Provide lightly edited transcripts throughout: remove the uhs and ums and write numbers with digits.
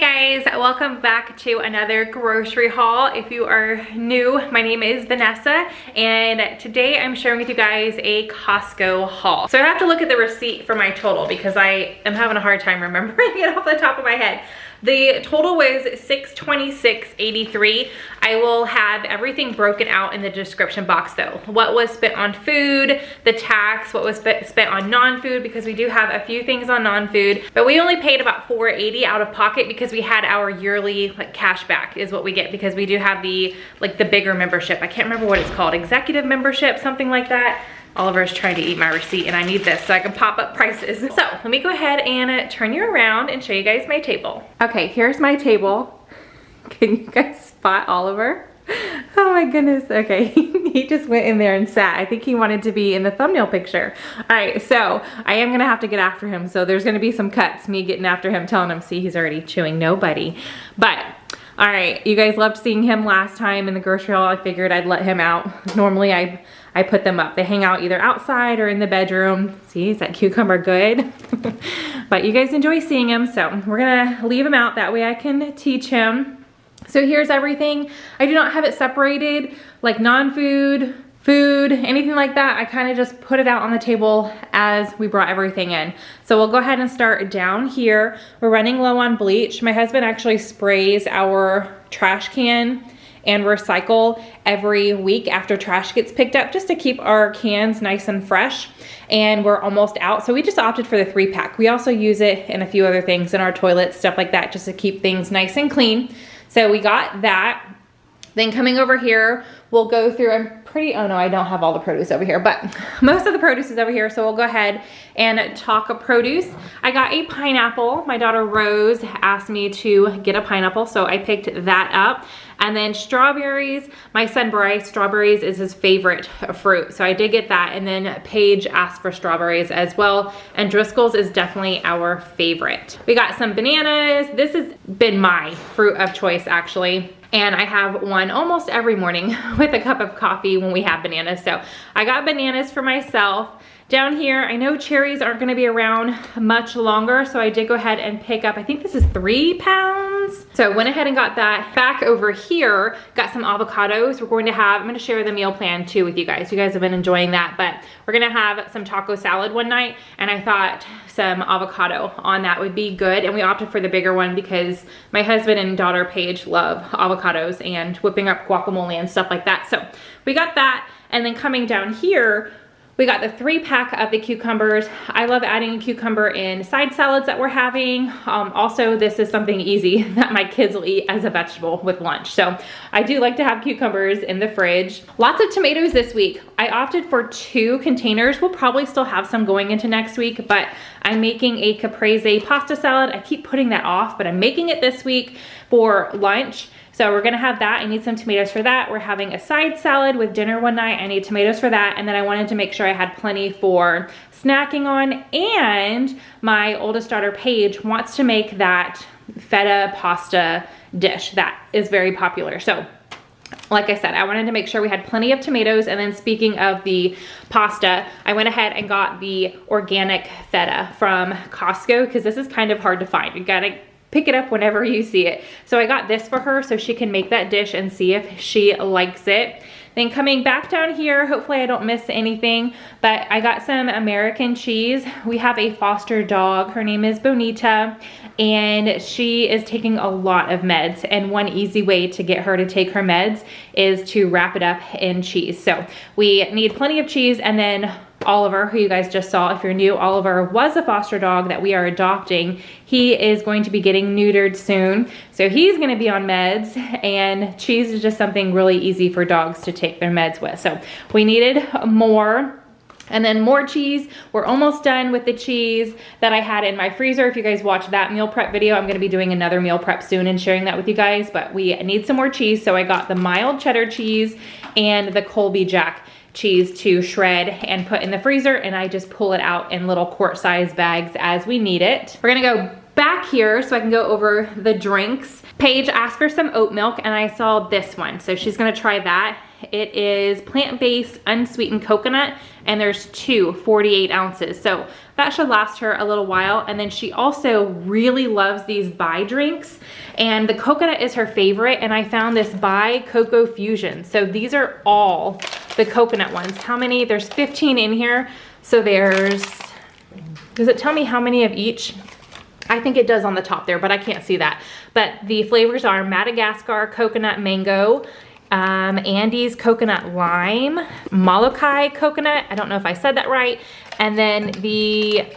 Hey guys, welcome back to another grocery haul. If you are new, my name is Vanessa and today I'm sharing with you guys a Costco haul. So I have to look at the receipt for my total because I am having a hard time remembering it off the top of my head. The total was $626.83. I will have everything broken out in the description box though. What was spent on food, the tax, what was spent on non-food, because we do have a few things on non-food, but we only paid about $4.80 out of pocket because we had our yearly cash back is what we get, because we do have the the bigger membership. I can't remember what it's called, executive membership, something like that. Oliver's trying to eat my receipt and I need this so I can pop up prices. So let me go ahead and turn you around and show you guys my table. Okay, here's my table. Can you guys spot Oliver? Oh my goodness, okay. He just went in there and sat. I think he wanted to be in the thumbnail picture. All right, so I am gonna have to get after him. So there's gonna be some cuts, me getting after him, telling him, see, he's already chewing nobody. But all right, you guys loved seeing him last time in the grocery haul. I figured I'd let him out. Normally I put them up. They hang out either outside or in the bedroom. See, is that cucumber good? But you guys enjoy seeing him, so we're gonna leave him out. That way I can teach him. So here's everything. I do not have it separated like non-food, food, anything like that. I kind of just put it out on the table as we brought everything in. So we'll go ahead and start down here. We're running low on bleach. My husband actually sprays our trash can and recycle every week after trash gets picked up, just to keep our cans nice and fresh. And we're almost out, so we just opted for the 3-pack. We also use it in a few other things in our toilets, stuff like that, just to keep things nice and clean. So we got that. Then coming over here, we'll go through, oh no, I don't have all the produce over here, but most of the produce is over here, so we'll go ahead and talk produce. I got a pineapple. My daughter Rose asked me to get a pineapple, so I picked that up. And then strawberries. My son Bryce, strawberries is his favorite fruit, so I did get that. And then Paige asked for strawberries as well. And Driscoll's is definitely our favorite. We got some bananas. This has been my fruit of choice actually. And I have one almost every morning with a cup of coffee when we have bananas. So I got bananas for myself. Down here, I know cherries aren't gonna be around much longer, so I did go ahead and pick up, I think this is 3 pounds. So I went ahead and got that. Back over here, got some avocados. We're going to have, I'm gonna share the meal plan too with you guys. You guys have been enjoying that, but we're gonna have some taco salad one night, and I thought some avocado on that would be good, and we opted for the bigger one because my husband and daughter Paige love avocados and whipping up guacamole and stuff like that. So we got that, and then coming down here, we got the 3-pack of the cucumbers. I love adding a cucumber in side salads that we're having. Also, this is something easy that my kids will eat as a vegetable with lunch. So I do like to have cucumbers in the fridge. Lots of tomatoes this week. I opted for 2 containers. We'll probably still have some going into next week, but I'm making a caprese pasta salad. I keep putting that off, but I'm making it this week for lunch. So we're gonna have that. I need some tomatoes for that. We're having a side salad with dinner one night. I need tomatoes for that. And then I wanted to make sure I had plenty for snacking on. And my oldest daughter, Paige, wants to make that feta pasta dish that is very popular. So like I said, I wanted to make sure we had plenty of tomatoes. And then speaking of the pasta, I went ahead and got the organic feta from Costco, because this is kind of hard to find. You gotta pick it up whenever you see it. So I got this for her so she can make that dish and see if she likes it. Then coming back down here, hopefully I don't miss anything, but I got some American cheese. We have a foster dog. Her name is Bonita, and she is taking a lot of meds. And one easy way to get her to take her meds is to wrap it up in cheese. So we need plenty of cheese. And then Oliver, who you guys just saw, if you're new, Oliver was a foster dog that we are adopting. He is going to be getting neutered soon, so he's going to be on meds, and cheese is just something really easy for dogs to take their meds with. So we needed more. And then more cheese. We're almost done with the cheese that I had in my freezer. If you guys watch that meal prep video, I'm gonna be doing another meal prep soon and sharing that with you guys, but we need some more cheese. So I got the mild cheddar cheese and the Colby Jack cheese to shred and put in the freezer, and I just pull it out in little quart-sized bags as we need it. We're gonna go back here so I can go over the drinks. Paige asked for some oat milk, and I saw this one, so she's gonna try that. It is plant-based unsweetened coconut, and there's 48 ounces. So that should last her a little while. And then she also really loves these Bai drinks, and the coconut is her favorite. And I found this Bai Cocoa Fusion. So these are all the coconut ones. How many? There's 15 in here. So there's, does it tell me how many of each? I think it does on the top there, but I can't see that. But the flavors are Madagascar coconut mango, Andes coconut lime, Molokai coconut, I don't know if I said that right, and then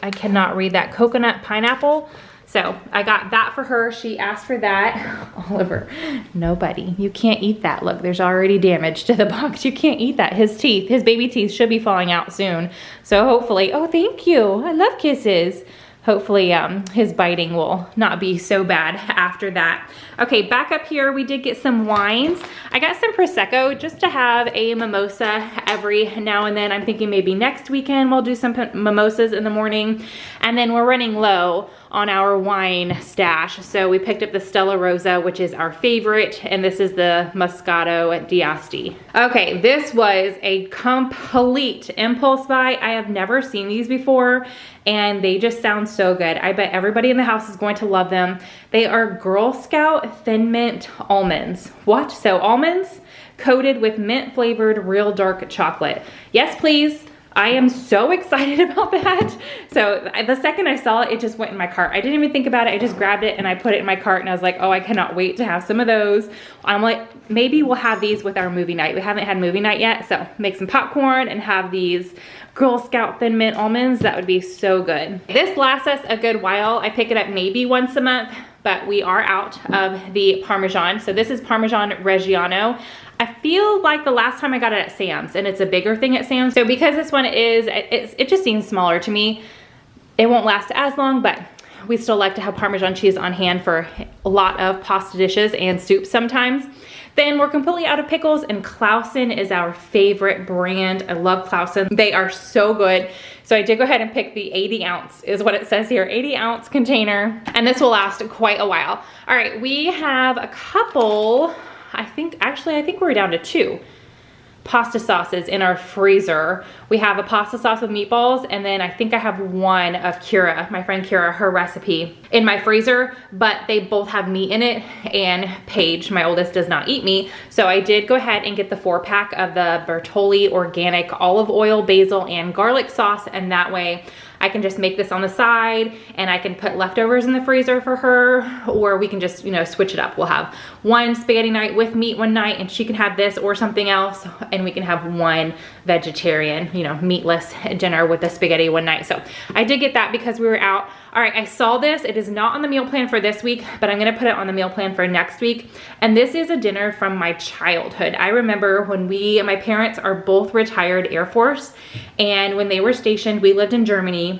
I cannot read that, coconut pineapple. So I got that for her. She asked for that. Oliver, no buddy, you can't eat that. Look, there's already damage to the box. You can't eat that. His teeth, his baby teeth should be falling out soon. So hopefully, oh, thank you. I love kisses. Hopefully his biting will not be so bad after that. Okay, back up here, we did get some wines. I got some Prosecco just to have a mimosa every now and then. I'm thinking maybe next weekend we'll do some mimosas in the morning. And then we're running low on our wine stash. So we picked up the Stella Rosa, which is our favorite, and this is the Moscato d'Asti. Okay, this was a complete impulse buy. I have never seen these before, and they just sound so good. I bet everybody in the house is going to love them. They are Girl Scout Thin Mint Almonds. What? So almonds coated with mint flavored real dark chocolate. Yes, please. I am so excited about that. So the second I saw it, it just went in my cart. I didn't even think about it. I just grabbed it and I put it in my cart, and I was like, oh, I cannot wait to have some of those. I'm like, maybe we'll have these with our movie night. We haven't had movie night yet, so make some popcorn and have these Girl Scout Thin Mint Almonds. That would be so good. This lasts us a good while. I pick it up maybe once a month, but we are out of the Parmesan. So this is Parmesan Reggiano. I feel like the last time I got it at Sam's, and it's a bigger thing at Sam's. So because this one is, it just seems smaller to me, it won't last as long, but we still like to have Parmesan cheese on hand for a lot of pasta dishes and soups sometimes. Then we're completely out of pickles, and Clausen is our favorite brand. I love Clausen. They are so good. So I did go ahead and pick the 80 ounce is what it says here, 80 ounce container, and this will last quite a while. All right, we have a couple, I think we're down to 2 pasta sauces in our freezer. We have a pasta sauce with meatballs, and then I think I have one of Kira, my friend Kira, her recipe in my freezer, but they both have meat in it, and Paige, my oldest, does not eat meat. So I did go ahead and get the 4-pack of the Bertolli organic olive oil, basil, and garlic sauce, and that way I can just make this on the side, and I can put leftovers in the freezer for her, or we can just, you know, switch it up. We'll have one spaghetti night with meat one night, and she can have this or something else, and we can have one vegetarian, you know, meatless dinner with the spaghetti one night. So I did get that because we were out. All right, I saw this. It is not on the meal plan for this week, but I'm gonna put it on the meal plan for next week. And this is a dinner from my childhood. I remember when my parents are both retired Air Force, and when they were stationed, we lived in Germany.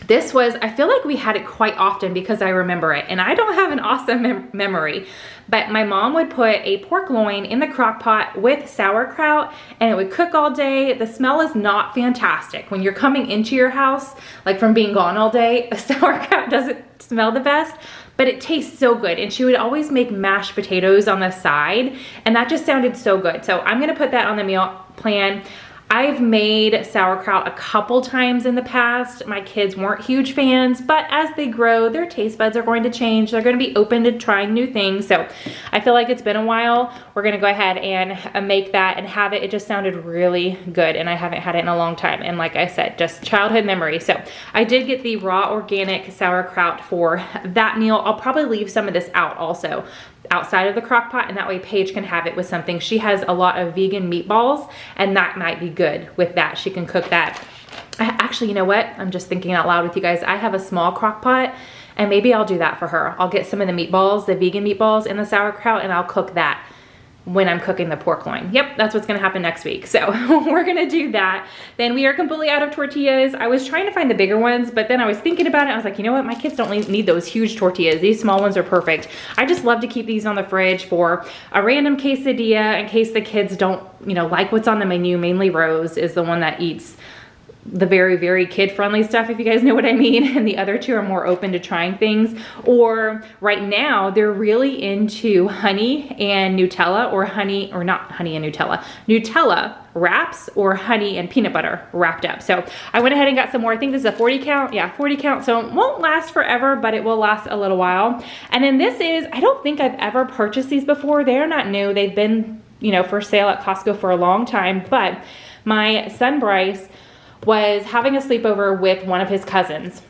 This was, I feel like we had it quite often because I remember it, and I don't have an awesome memory, but my mom would put a pork loin in the crock pot with sauerkraut, and it would cook all day. The smell is not fantastic. When you're coming into your house, like from being gone all day, the sauerkraut doesn't smell the best, but it tastes so good. And she would always make mashed potatoes on the side, and that just sounded so good. So I'm gonna put that on the meal plan. I've made sauerkraut a couple times in the past. My kids weren't huge fans, but as they grow, their taste buds are going to change. They're going to be open to trying new things. So I feel like it's been a while. We're going to go ahead and make that and have it. It just sounded really good, and I haven't had it in a long time. And like I said, just childhood memory. So I did get the raw organic sauerkraut for that meal. I'll probably leave some of this out also, outside of the crock pot, and that way Paige can have it with something. She has a lot of vegan meatballs, and that might be good with that. She can cook that. Actually, you know what? I'm just thinking out loud with you guys. I have a small crock pot, and maybe I'll do that for her. I'll get some of the meatballs, the vegan meatballs and the sauerkraut, and I'll cook that when I'm cooking the pork loin. Yep, that's what's gonna happen next week. So we're gonna do that. Then we are completely out of tortillas. I was trying to find the bigger ones, but then I was thinking about it. I was like, you know what? My kids don't need those huge tortillas. These small ones are perfect. I just love to keep these on the fridge for a random quesadilla in case the kids don't, you know, like what's on the menu. Mainly Rose is the one that eats the very, very kid-friendly stuff, if you guys know what I mean, and the other two are more open to trying things. Or right now, they're really into honey and Nutella, or honey, or not honey and Nutella wraps, or honey and peanut butter wrapped up. So I went ahead and got some more. I think this is a 40 count. Yeah, 40 count. So it won't last forever, but it will last a little while. And then this is, I don't think I've ever purchased these before. They're not new. They've been, you know, for sale at Costco for a long time, but my son Bryce was having a sleepover with one of his cousins.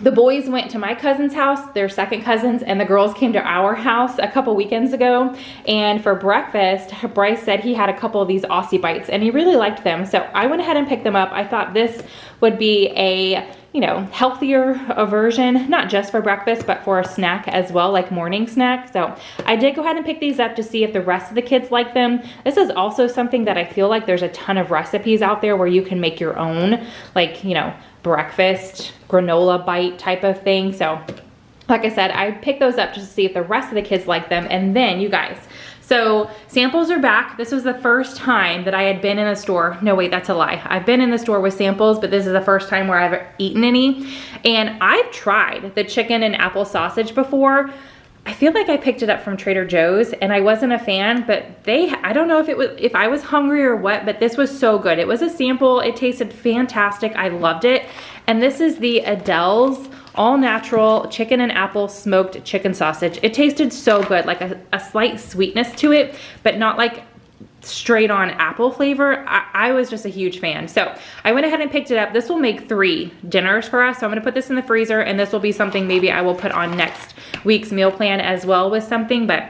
The boys went to my cousin's house, their second cousins, and the girls came to our house a couple weekends ago. And for breakfast, Bryce said he had a couple of these Aussie Bites and he really liked them. So I went ahead and picked them up. I thought this would be a, you know, healthier version, not just for breakfast, but for a snack as well, like morning snack. So I did go ahead and pick these up to see if the rest of the kids like them. This is also something that I feel like there's a ton of recipes out there where you can make your own, like, you know, breakfast granola bite type of thing. So like I said, I picked those up just to see if the rest of the kids like them. And then you guys, so samples are back. This was the first time that I had been in a store. No, wait, that's a lie. I've been in the store with samples, but this is the first time where I've eaten any. And I've tried the chicken and apple sausage before. I feel like I picked it up from Trader Joe's and I wasn't a fan, but I don't know if I was hungry or what, but this was so good. It was a sample. It tasted fantastic. I loved it. And this is the Adele's all natural chicken and apple smoked chicken sausage. It tasted so good, like a slight sweetness to it, but not like straight on apple flavor. I was just a huge fan. So I went ahead and picked it up. This will make 3 dinners for us. So I'm gonna put this in the freezer, and this will be something maybe I will put on next week's meal plan as well with something, but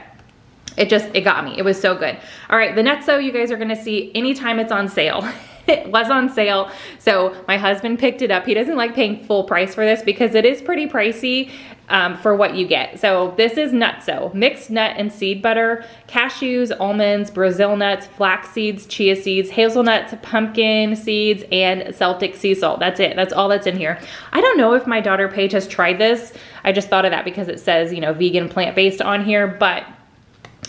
it got me. It was so good. All right, the nutso you guys are gonna see anytime it's on sale. It was on sale, so my husband picked it up. He doesn't like paying full price for this because it is pretty pricey for what you get. So this is nutso, mixed nut and seed butter, cashews, almonds, Brazil nuts, flax seeds, chia seeds, hazelnuts, pumpkin seeds, and Celtic sea salt. That's it. That's all that's in here. I don't know if my daughter Paige has tried this. I just thought of that because it says, you know, vegan, plant-based on here, but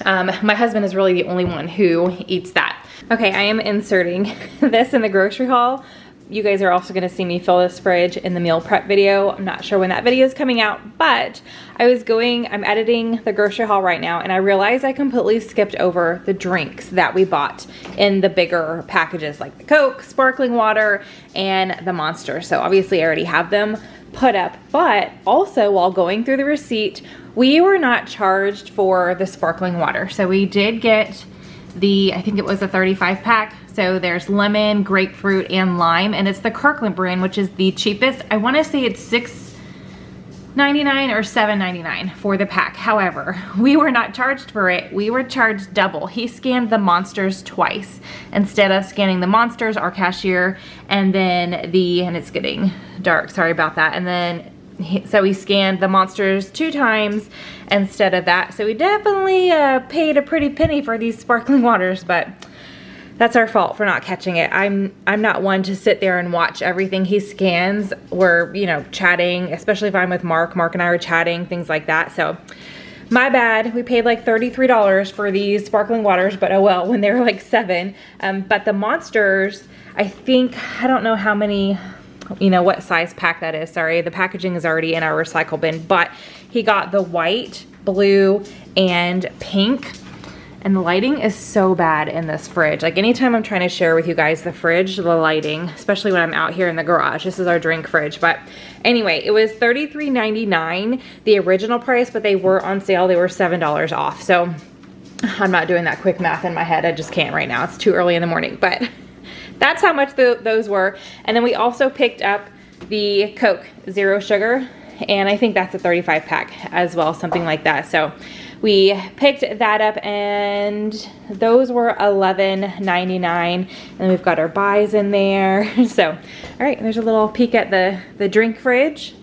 my husband is really the only one who eats that. Okay, I am inserting this in the grocery haul. You guys are also gonna see me fill this fridge in the meal prep video. I'm not sure when that video is coming out, but I'm editing the grocery haul right now, and I realized I completely skipped over the drinks that we bought in the bigger packages, like the Coke, sparkling water, and the Monster. So obviously I already have them put up, but also while going through the receipt, we were not charged for the sparkling water. So we did get I think it was a 35 pack. So there's lemon, grapefruit, and lime, and it's the Kirkland brand, which is the cheapest. I wanna say it's $6.99 or $7.99 for the pack. However, we were not charged for it. We were charged double. He scanned the Monsters twice. Instead of scanning the Monsters, our cashier, and then and it's getting dark, sorry about that. And then so he scanned the Monsters 2 times instead of that. So we definitely paid a pretty penny for these sparkling waters, but that's our fault for not catching it. I'm not one to sit there and watch everything he scans. We're, you know, chatting, especially if I'm with Mark. Mark and I are chatting, things like that. So my bad. We paid like $33 for these sparkling waters, but oh well, when they were like $7. But the Monsters, I don't know how many, you know, what size pack that is. Sorry, the packaging is already in our recycle bin, but he got the white, blue, and pink. And the lighting is so bad in this fridge. Like anytime I'm trying to share with you guys the fridge, the lighting, especially when I'm out here in the garage. This is our drink fridge. But anyway, it was $33.99, the original price, but they were on sale. They were $7 off. So I'm not doing that quick math in my head. I just can't right now. It's too early in the morning, but that's how much those were. And then we also picked up the Coke Zero Sugar, and I think that's a 35 pack as well, something like that. So we picked that up, and those were $11.99. And then we've got our buys in there. So, all right, there's a little peek at the drink fridge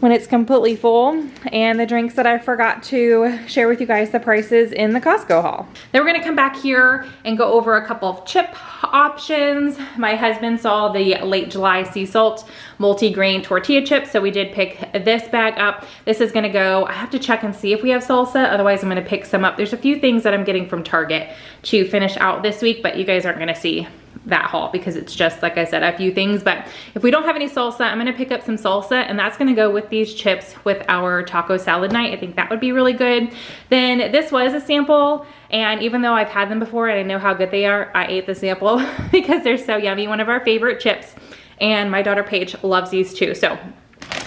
when it's completely full, and the drinks that I forgot to share with you guys the prices in the Costco haul. Then we're gonna come back here and go over a couple of chip options. My husband saw the Late July sea salt multi-grain tortilla chips, so we did pick this bag up. This is gonna go, I have to check and see if we have salsa, otherwise I'm gonna pick some up. There's a few things that I'm getting from Target to finish out this week, but you guys aren't gonna see that haul because it's just, like I said, a few things. But if we don't have any salsa, I'm gonna pick up some salsa, and that's gonna go with these chips with our taco salad night. I think that would be really good. Then this was a sample, and even though I've had them before and I know how good they are, I ate the sample because they're so yummy. One of our favorite chips, and my daughter Paige loves these too. So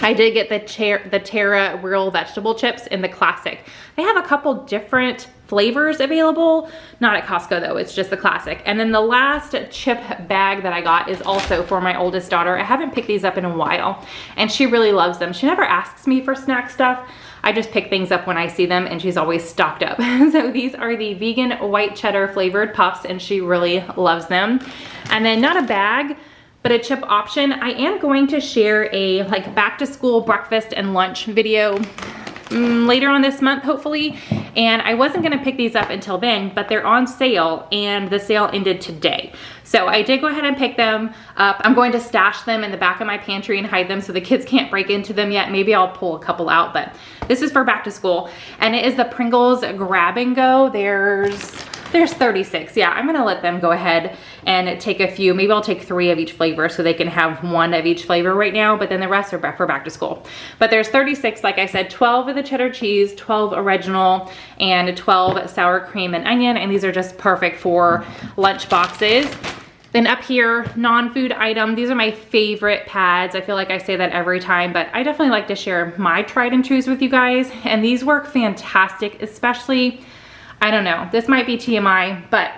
I did get the Terra real vegetable chips in the classic. They have a couple different flavors available, not at Costco though, it's just the classic. And then the last chip bag that I got is also for my oldest daughter. I haven't picked these up in a while, and she really loves them. She never asks me for snack stuff. I just pick things up when I see them, and she's always stocked up. So these are the vegan white cheddar flavored puffs, and she really loves them. And then not a bag, but a chip option. I am going to share a like back to school breakfast and lunch video later on this month, hopefully. And I wasn't gonna pick these up until then, but they're on sale, and the sale ended today. So I did go ahead and pick them up. I'm going to stash them in the back of my pantry and hide them so the kids can't break into them yet. Maybe I'll pull a couple out, but this is for back to school. And it is the Pringles Grab and Go. There's 36. Yeah, I'm gonna let them go ahead and take a few. Maybe I'll take 3 of each flavor so they can have 1 of each flavor right now, but then the rest are for back to school. But there's 36, like I said, 12 of the cheddar cheese, 12 original, and 12 sour cream and onion, and these are just perfect for lunch boxes. Then up here, non-food item. These are my favorite pads. I feel like I say that every time, but I definitely like to share my tried and trues with you guys, and these work fantastic, especially, I don't know, this might be TMI, but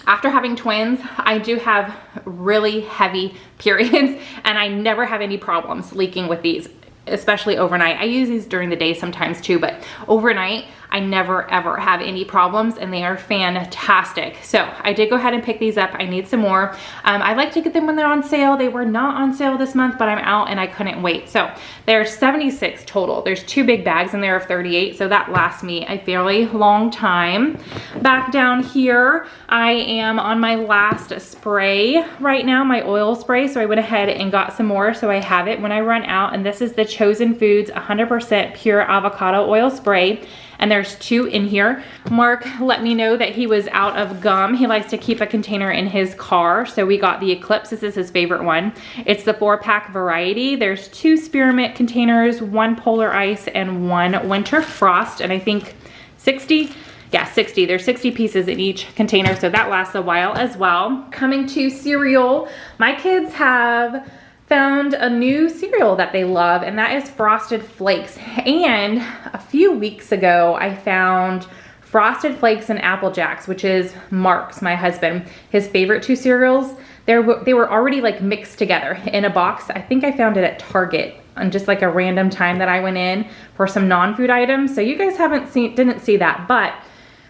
after having twins, I do have really heavy periods, and I never have any problems leaking with these, especially overnight. I use these during the day sometimes too, but overnight, I never ever have any problems, and they are fantastic. So I did go ahead and pick these up. I need some more. I like to get them when they're on sale. They were not on sale this month, but I'm out and I couldn't wait. So there's 76 total. There's 2 big bags in there of 38, so that lasts me a fairly long time. Back down here, I am on my last spray right now, my oil spray. So I went ahead and got some more so I have it when I run out, and this is the Chosen Foods 100% pure avocado oil spray. And there's 2 in here. Mark let me know that he was out of gum. He likes to keep a container in his car, so we got the Eclipse. This is his favorite one. It's the 4-pack variety. There's 2 spearmint containers, 1 Polar Ice, and 1 Winter Frost, and I think 60. Yeah, 60. There's 60 pieces in each container, so that lasts a while as well. Coming to cereal, my kids have found a new cereal that they love, and that is Frosted Flakes. And a few weeks ago, I found Frosted Flakes and Apple Jacks, which is Mark's, my husband, his favorite 2 cereals. They were already like mixed together in a box. I think I found it at Target on just like a random time that I went in for some non-food items. So you guys didn't see that, but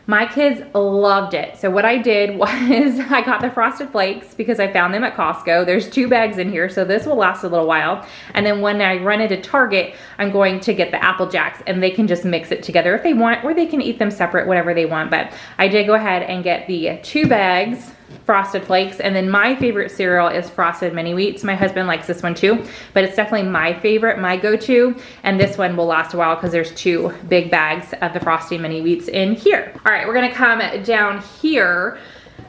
my kids loved it. So what I did was I got the Frosted Flakes because I found them at Costco. There's 2 bags in here, so this will last a little while. And then when I run into Target, I'm going to get the Apple Jacks, and they can just mix it together if they want, or they can eat them separate, whatever they want. But I did go ahead and get the 2 bags Frosted Flakes, and then my favorite cereal is Frosted Mini Wheats. My husband likes this one too, but it's definitely my favorite, my go-to, and this one will last a while because there's 2 big bags of the Frosted Mini Wheats in here. All right, we're gonna come down here.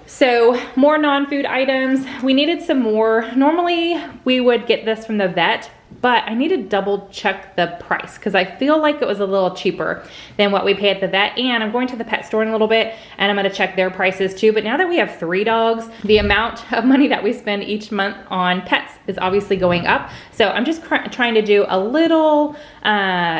So more non-food items. We needed some more. Normally we would get this from the vet, but I need to double check the price because I feel like it was a little cheaper than what we pay at the vet. And I'm going to the pet store in a little bit, and I'm gonna check their prices too. But now that we have 3 dogs, the amount of money that we spend each month on pets is obviously going up. So I'm just trying to do a little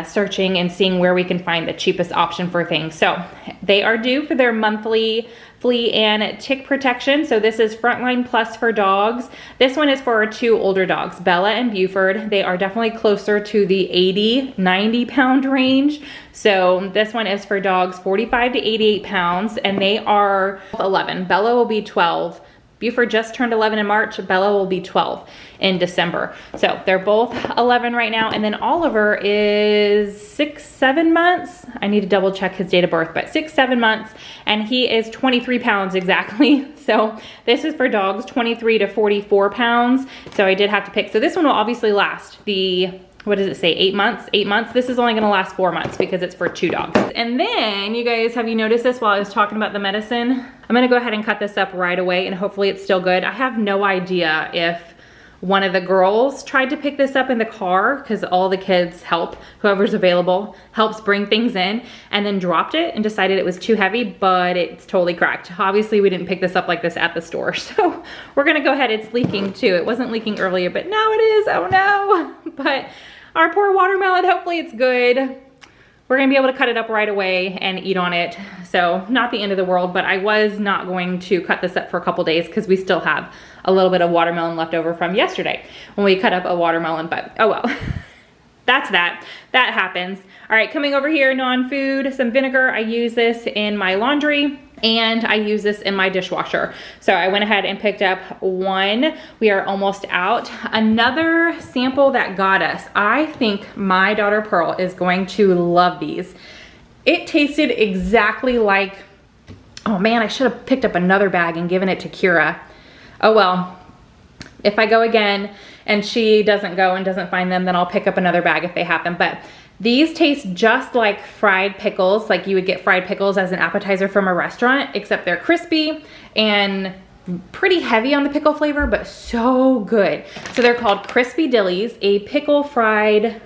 searching and seeing where we can find the cheapest option for things. So they are due for their monthly flea and tick protection. So this is Frontline Plus for dogs. This one is for our 2 older dogs, Bella and Buford. They are definitely closer to the 80-90 pound range. So this one is for dogs 45 to 88 pounds, and they are 11. Bella will be 12. Buford just turned 11 in March. Bella will be 12 in December. So they're both 11 right now. And then Oliver is 6-7 months. I need to double check his date of birth, but 6-7 months. And he is 23 pounds exactly. So this is for dogs 23 to 44 pounds. So I did have to pick. So this one will obviously last. The what does it say, 8 months? 8 months. This is only gonna last 4 months because it's for 2 dogs. And then, you guys, have you noticed this while I was talking about the medicine? I'm gonna go ahead and cut this up right away and hopefully it's still good. I have no idea if one of the girls tried to pick this up in the car, because all the kids help, whoever's available helps bring things in, and then dropped it and decided it was too heavy, but it's totally cracked. Obviously we didn't pick this up like this at the store, so we're gonna go ahead. It's leaking too. It wasn't leaking earlier, but now it is. Oh no. But our poor watermelon, hopefully it's good. We're gonna be able to cut it up right away and eat on it. So not the end of the world, but I was not going to cut this up for a couple days because we still have a little bit of watermelon left over from yesterday when we cut up a watermelon, but oh well. That's that happens. All right, coming over here, non-food, some vinegar. I use this in my laundry and I use this in my dishwasher. So I went ahead and picked up one. We are almost out. Another sample that got us. I think my daughter Pearl is going to love these. It tasted exactly like, oh man, I should have picked up another bag and given it to Kira. Oh well, if I go again and she doesn't go and doesn't find them, then I'll pick up another bag if they have them. But these taste just like fried pickles, like you would get fried pickles as an appetizer from a restaurant, except they're crispy and pretty heavy on the pickle flavor, but so good. So they're called Crispy Dillies, a pickle flavored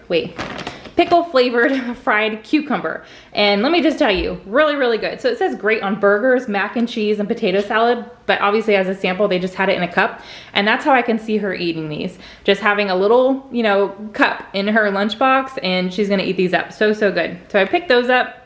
fried cucumber. And let me just tell you, really, really good. So it says great on burgers, mac and cheese, and potato salad, but obviously as a sample, they just had it in a cup. And that's how I can see her eating these. Just having a little, you know, cup in her lunchbox, and she's gonna eat these up. So, so good. So I picked those up.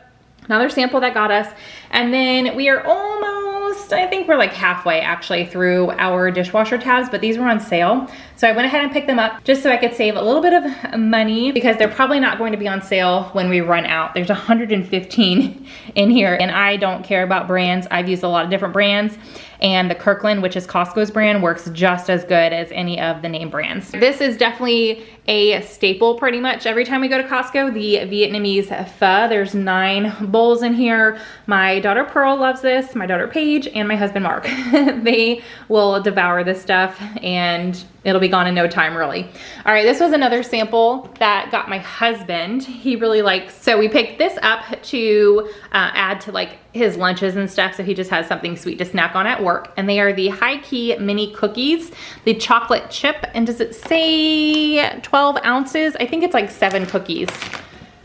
Another sample that got us. And then we are almost, I think we're like halfway actually through our dishwasher tabs, but these were on sale. So I went ahead and picked them up just so I could save a little bit of money because they're probably not going to be on sale when we run out. There's 115 in here and I don't care about brands. I've used a lot of different brands and the Kirkland, which is Costco's brand, works just as good as any of the name brands. This is definitely a staple pretty much every time we go to Costco, the Vietnamese pho. There's 9 bowls in here. My daughter Pearl loves this, my daughter Paige, and my husband Mark. They will devour this stuff and it'll be gone in no time, really. All right, this was another sample that got my husband. He really likes, so we picked this up to add to like his lunches and stuff, so he just has something sweet to snack on at work. And they are the High Key Mini Cookies, the chocolate chip, and does it say 12 ounces? I think it's like 7 cookies.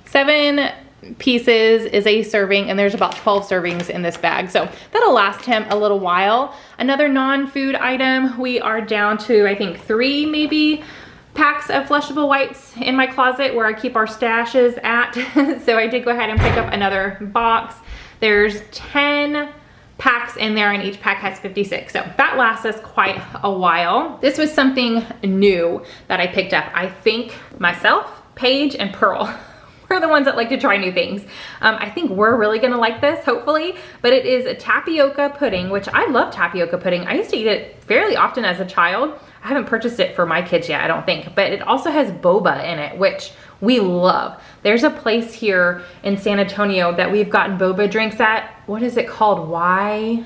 7 pieces is a serving, and there's about 12 servings in this bag, so that'll last him a little while. Another non-food item, we are down to I think 3 maybe packs of flushable wipes in my closet where I keep our stashes at. So I did go ahead and pick up another box. There's 10 packs in there and each pack has 56, so that lasts us quite a while. This was something new that I picked up. I think myself, Paige, and Pearl we're the ones that like to try new things. I think we're really gonna like this, hopefully, but it is a tapioca pudding, which I love tapioca pudding. I used to eat it fairly often as a child. I haven't purchased it for my kids yet, I don't think, but it also has boba in it, which we love. There's a place here in San Antonio that we've gotten boba drinks at. What is it called? Why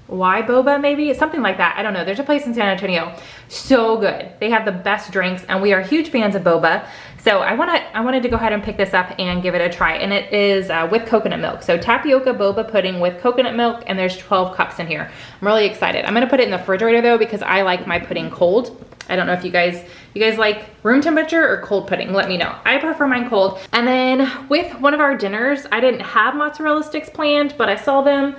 boba, maybe? It's something like that. I don't know. There's a place in San Antonio. So good. They have the best drinks and we are huge fans of boba. So I wanted to go ahead and pick this up and give it a try. And it is with coconut milk. So tapioca boba pudding with coconut milk, and there's 12 cups in here. I'm really excited. I'm gonna put it in the refrigerator though because I like my pudding cold. I don't know if you guys like room temperature or cold pudding, let me know. I prefer mine cold. And then with one of our dinners, I didn't have mozzarella sticks planned, but I saw them.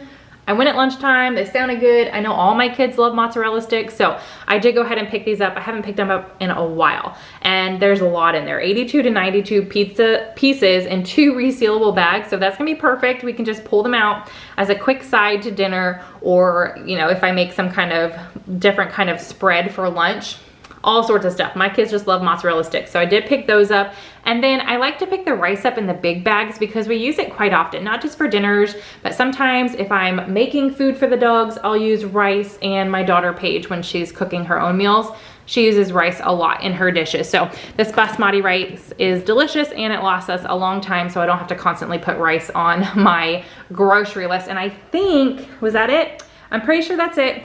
I went at lunchtime, they sounded good. I know all my kids love mozzarella sticks, so I did go ahead and pick these up. I haven't picked them up in a while. And there's a lot in there, 82 to 92 pizza pieces in 2 resealable bags, so that's gonna be perfect. We can just pull them out as a quick side to dinner, or you know, if I make some kind of different kind of spread for lunch, all sorts of stuff. My kids just love mozzarella sticks, so I did pick those up. And then I like to pick the rice up in the big bags because we use it quite often, not just for dinners, but sometimes if I'm making food for the dogs, I'll use rice. And my daughter Paige, when she's cooking her own meals, she uses rice a lot in her dishes. So this basmati rice is delicious and it lasts us a long time, so I don't have to constantly put rice on my grocery list. And I think, was that it? I'm pretty sure that's it.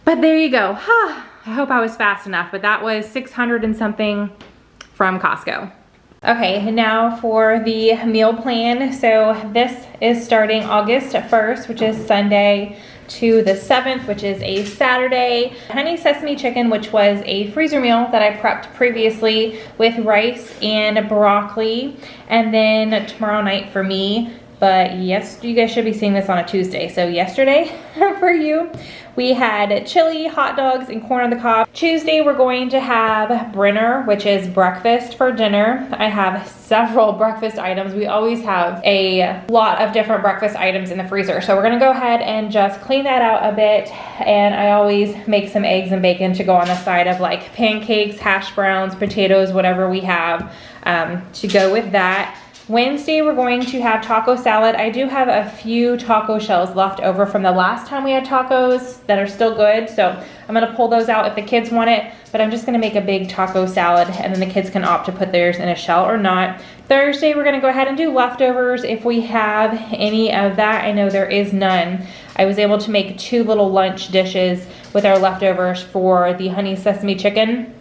But there you go. I hope I was fast enough, but that was 600 and something from Costco. Okay, now for the meal plan. So this is starting August 1st, which is Sunday, to the 7th, which is a Saturday. Honey sesame chicken, which was a freezer meal that I prepped previously with rice and broccoli. And then tomorrow night for me, but yes, you guys should be seeing this on a Tuesday. So yesterday for you, we had chili, hot dogs, and corn on the cob. Tuesday, we're going to have Boerne, which is breakfast for dinner. I have several breakfast items. We always have a lot of different breakfast items in the freezer. So we're gonna go ahead and just clean that out a bit. And I always make some eggs and bacon to go on the side of like pancakes, hash browns, potatoes, whatever we have to go with that. Wednesday, we're going to have taco salad. I do have a few taco shells left over from the last time we had tacos that are still good. So I'm gonna pull those out if the kids want it, but I'm just gonna make a big taco salad and then the kids can opt to put theirs in a shell or not. Thursday, we're gonna go ahead and do leftovers if we have any of that. I know there is none. I was able to make 2 little lunch dishes with our leftovers for the honey sesame chicken.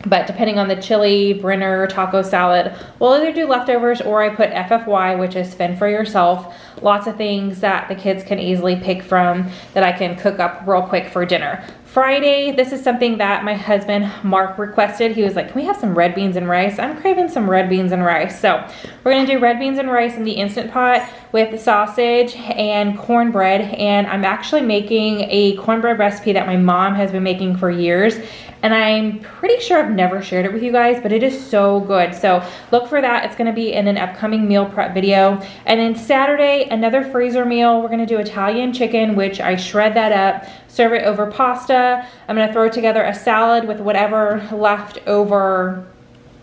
But depending on the chili, Boerne, taco salad, we'll either do leftovers or I put FFY, which is fend for yourself. Lots of things that the kids can easily pick from that I can cook up real quick for dinner. Friday, this is something that my husband, Mark, requested. He was like, can we have some red beans and rice? I'm craving some red beans and rice. So we're gonna do red beans and rice in the Instant Pot with sausage and cornbread. And I'm actually making a cornbread recipe that my mom has been making for years. And I'm pretty sure I've never shared it with you guys, but it is so good. So look for that. It's gonna be in an upcoming meal prep video. And then Saturday, another freezer meal. We're gonna do Italian chicken, which I shred that up, serve it over pasta. I'm gonna throw together a salad with whatever leftover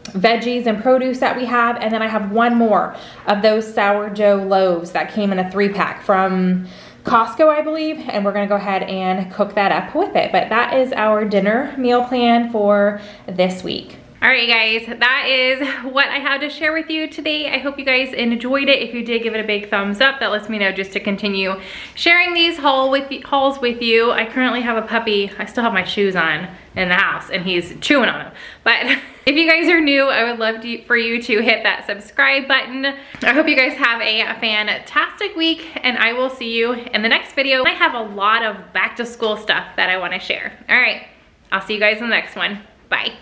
veggies and produce that we have. And then I have one more of those sourdough loaves that came in a 3-pack from Costco, I believe, and we're gonna go ahead and cook that up with it. But that is our dinner meal plan for this week. All right, guys, that is what I had to share with you today. I hope you guys enjoyed it. If you did, give it a big thumbs up. That lets me know just to continue sharing these hauls with you. I currently have a puppy. I still have my shoes on in the house and he's chewing on them. But if you guys are new, I would love for you to hit that subscribe button. I hope you guys have a fantastic week and I will see you in the next video. I have a lot of back to school stuff that I want to share. All right, I'll see you guys in the next one. Bye.